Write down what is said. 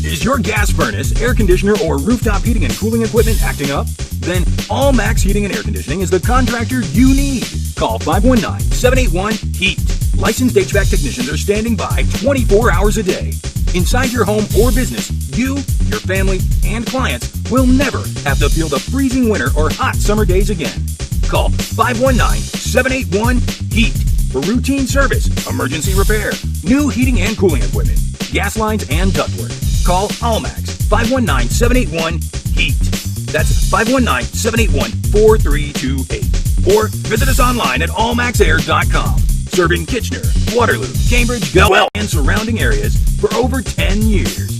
Is your gas furnace, air conditioner, or rooftop heating and cooling equipment acting up? Then Almax Heating and Air Conditioning is the contractor you need. Call 519-781-HEAT. Licensed HVAC technicians are standing by 24 hours a day. Inside your home or business, you, your family, and clients will never have to feel the freezing winter or hot summer days again. Call 519-781-HEAT for routine service, emergency repair, new heating and cooling equipment, gas lines, and ductwork. Call Almax 519-781-HEAT. That's 519-781-4328. Or visit us online at almaxair.com. Serving Kitchener, Waterloo, Cambridge, Guelph, and surrounding areas for over 10 years.